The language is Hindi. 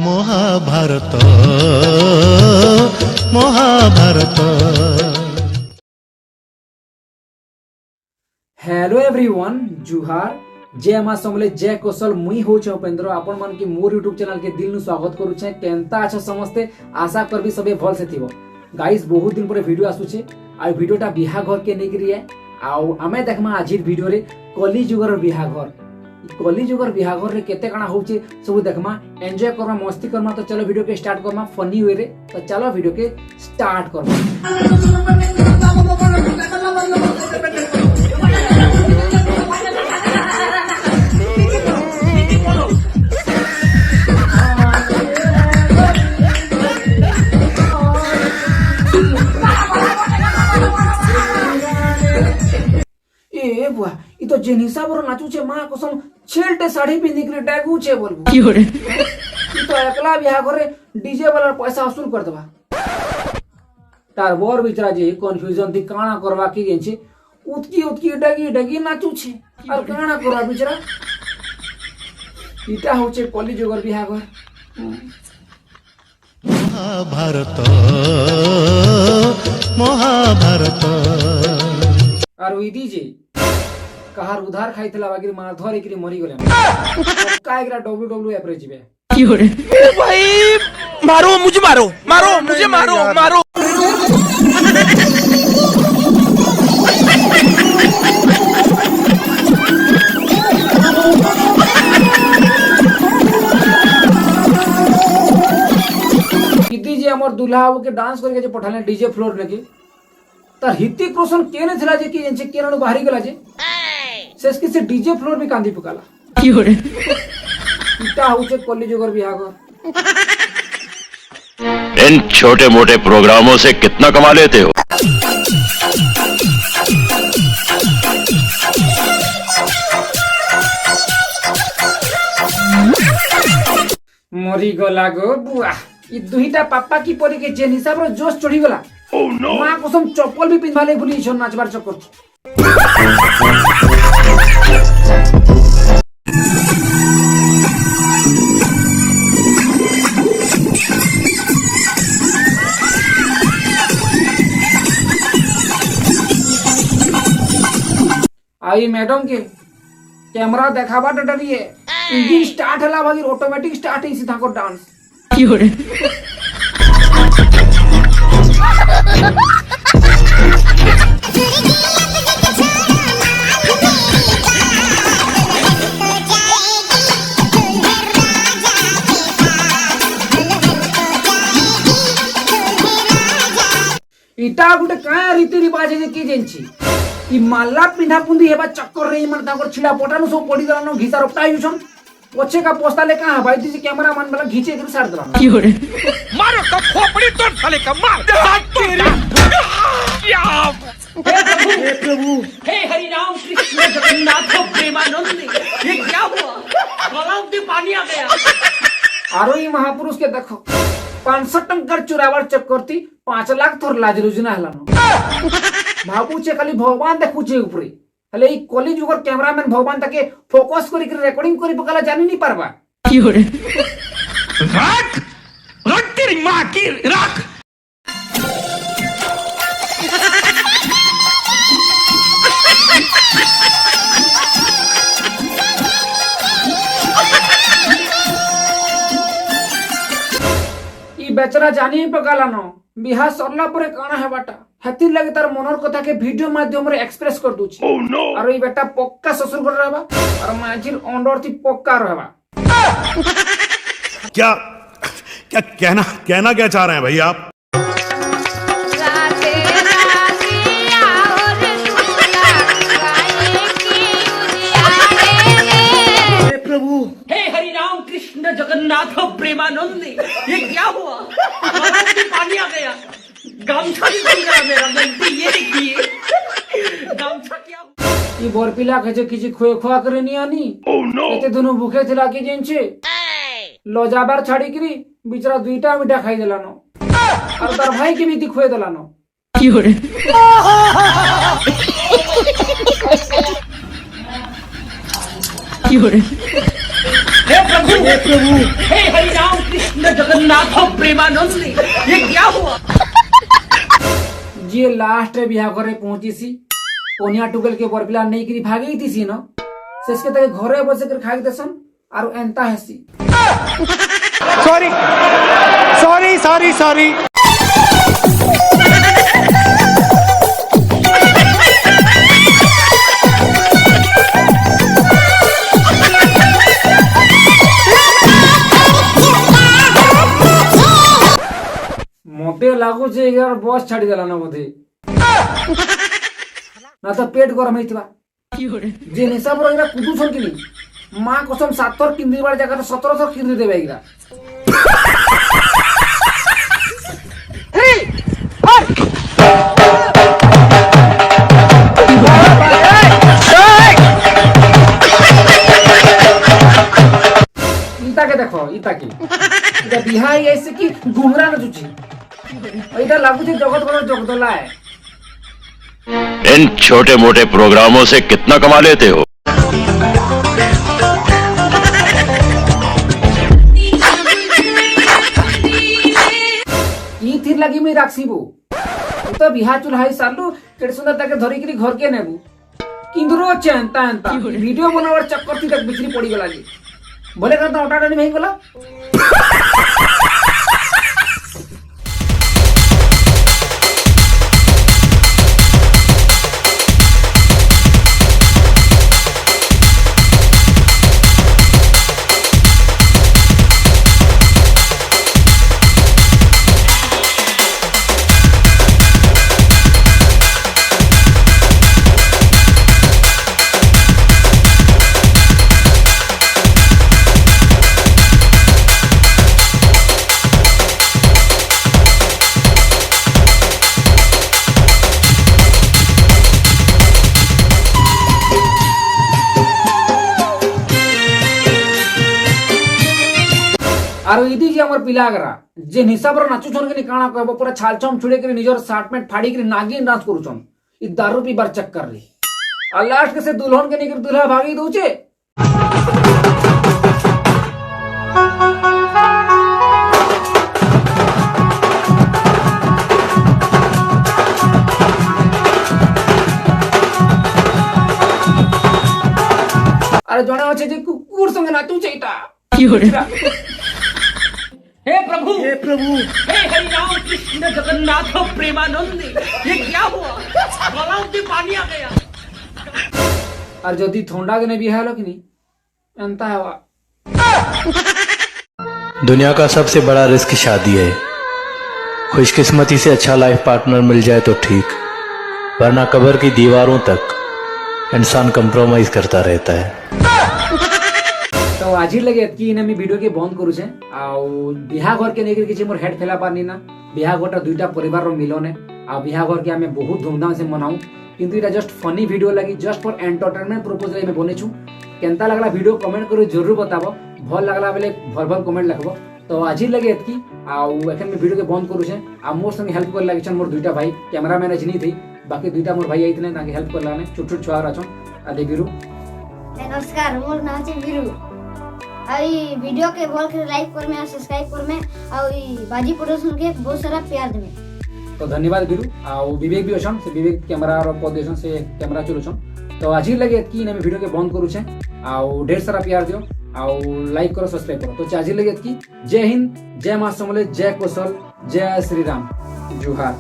মহাভারত মহাভারত। हेलो एवरीवन जुहार जय मां समले जय कौशल मुई होछ उपेंद्र आपण मन की मोर यूट्यूब चैनल के दिल नु स्वागत करू छे। केनता अच्छा समस्ते आशा करबी सबे भल से थिबो। गाइस बहुत दिन पर वीडियो आसु छे आ वीडियोटा बिहा घर के नै करिए आ हमें देखमा आज वीडियो रे कली जुगर बिहा घर। कली जुगर बिहा घर रे केते काना होचे सब देखमा एंजॉय करमा मस्ती करमा। तो चलो वीडियो के स्टार्ट करमा फनी वे रे। तो चलो वीडियो के स्टार्ट करमा। ए बुआ ई तो जेनिसा बर नाचू छे मां कसम छेलटे साड़ी पिंदी के डागू छे बोलबो की होरे। ई तो एकला बिहा करे डीजे वाला पैसा वसूल कर देबा। तार बोर बिचरा जे कंफ्यूजन थी काना करवा की गेंचे उतकी डगी डगी नाचू छे और काना करवा बिचरा। इटा होचे कली जोगर बिहा घर। মহাভারত মহাভারত। और ওই দিजे কাহার উধার খাইতলা বাগির মার ধরে কিরি মরি গলে का एकरा WWF रे जिबे की होरे। ओ भाई मारो मुझे मारो मारो मुझे मारो मारो। किती जे हमर दुल्हा के डांस करके जे पठाले डीजे फ्लोर ने की तार हितिक रोशन केने थिला जे की जेंचे केननु बाहरी गला जे शेष की से डीजे फ्लोर भी कांदी पकाला की होरे। इटा होचे कली जोगर बिहागर। इन छोटे मोटे प्रोग्रामों से कितना कमा लेते हो? मरी गला गो बुआ। ई दुहिटा पापा की परी के जे हिसाब रो जोश चढ़ी गला। ओह नो मां कसम चप्पल भी पिनवाले भूली छ नाचबार चक्कर। आई मैडम के कैमरा देखाबा डरिए इंजन स्टार्ट हला भागी ऑटोमेटिक स्टार्ट है सीधा को डांस की होरे। इटा गुटे का रीति रिवाज है की जेंची ई माला पिंधा पुंदी हेबा चक्कर रे मन ताकर छिड़ा पोटानु सब पड़ी दलानो घिसा रोपटा युसन पछे का पोस्ता ले कहां भाई दिस कैमरा मैन वाला घिचे के साड़ दलानो की होरे। मारो तो खोपड़ी तोड़ साले का मार तेरी हे प्रभु हे हरि राम कृष्ण जगन्नाथ प्रेमानंद ये क्या हुआ गलाव में पानी आ गया। आरो ई महापुरुष के देखो 500 टंकर चुरावर चक्करती 5 लाख थोर लाज रुजना हलानो भाबू छे खाली भगवान देखु छे ऊपरे हले ई कली जुगर कैमरामैन भगवान ताके फोकस करी के रिकॉर्डिंग करी पकाला जानी नहीं पारबा की होरे। रख रख तेरी मां की रख। बेचारा जानी ही पकालानो बिहा सरला परे काना है बाटा हती लगे तार मनर कथा के वीडियो माध्यम रे एक्सप्रेस कर दूची। ओह नो और ई बेटा पक्का ससुर घर रहबा और माजिर अंडर थी पक्का रहबा। क्या क्या कहना क्या चाह रहे हैं भाई आप? हे हरि राम कृष्ण जगन्नाथ प्रेमानंद ये क्या हुआ गलाव में पानी आ गया। गामछा भी बन गया मेरा गलती ये देखिए गामछा क्या हुआ। ई बोरपिला कहे किछि खोए खोआ करे नहीं आनी। ओह नो एते दोनों भूखे थिला कि जेंचे लजाबार छाड़ी करी बिचरा दुईटा मिठा खाई देलानो और तार भाई के भी दिखोए देलानो की होरे। কি করে हे प्रभु हे हरि राम कृष्ण जगन्नाथ प्रेमानंद ये क्या हुआ? जी लास्ट बिहा घरे पहुंची सी कोनिया टुगल के बरपिला नहीं करी भागी थी सी न शेष के तक घरे बसे कर खाई देसन आरो एंता हेसी सॉरी सॉरी सॉरी सॉरी मते लागू जे यार बस छाड़ी देला ना मते ना तो पेट गरम हेतिबा जे निशा पर इरा कुदू छन किनी मां कसम 7 थर किंदी बार जगह 17 थर किंदी देबे इरा इता के देखो इता की इता बिहाई ऐसे की घुमरा न जुची इता लागू जे जगत बड़ा जगदला है इन छोटे मोटे प्रोग्रामों से कितना कमा लेते हो? ई थिर लगी मैं राखसीबो तो बिहा चुल्हाई सालू केड़ सुंदर ताके धरी करी घर के नेबू किंदरो चेंता एंता वीडियो बनावर चक्कर थी तक बिजली पड़ी गला जी बोले करता ओटा नहीं गला आरो इदी जे हमर पिलागरा जे हिसाबर नाचु छन के काना कहबो पूरा छाल छम छुड़े के निजर शर्ट पैंट फाड़ी के नागिन डांस करू छन ई दारू पीबार चक्कर रे आ लास्ट के से दुल्हन के निकर दुल्हा भागी दोचे अरे जणे होचे जे कुकुर संग नाचू चेटा हे प्रभु हे हरि राम कृष्ण जगन्नाथ प्रेमानंद ये क्या हुआ? गलाव में पानी आ गया। और जदी थोंडा के ने भी हेलो कि नहीं एंता है वा दुनिया का सबसे बड़ा रिस्क शादी है। खुशकिस्मती से अच्छा लाइफ पार्टनर मिल जाए तो ठीक, वरना कब्र की दीवारों तक इंसान कंप्रोमाइज करता रहता है। तो आज ही लगे कि इने मी वीडियो के बंद करू छे आ बिहा घर के नेगर किछि मोर हेड फैला पारनी ना बिहा घरटा दुईटा परिवार रो मिलन है आ बिहा घर के हमें बहुत धूमधाम से मनाऊ किंतु इटा जस्ट फनी वीडियो लगी जस्ट फॉर एंटरटेनमेंट पर्पस रे में बने छु केनता लागला वीडियो कमेंट करू जरूर बताबो भल लागला बेले भल भल कमेंट लिखबो तो आज ही लगे कि आ एखन में वीडियो के बंद करू छे आ मोर संग हेल्प कर लागि छन मोर दुईटा भाई कैमरामैन अजनी थी बाकी दुईटा मोर भाई आइतले ताके हेल्प करला ने छोट छोट छुआ राछन आ दे बिरु नमस्कार मोर नाम छे बिरु आई वीडियो के बोल के लाइक कर में सब्सक्राइब कर में और बाजी प्रोडक्शन के बहुत सारा प्यार देमे तो धन्यवाद बिरु आ विवेक भी अछन से विवेक कैमरा और पोजीशन से कैमरा चलुछन तो आज ही लगे कि ने वीडियो के बंद करू छे आ ढेर सारा प्यार दियो आ लाइक करो सब्सक्राइब करो तो आज ही लगे कि जय हिंद जय मां समले जय कौशल जय श्री राम जुहार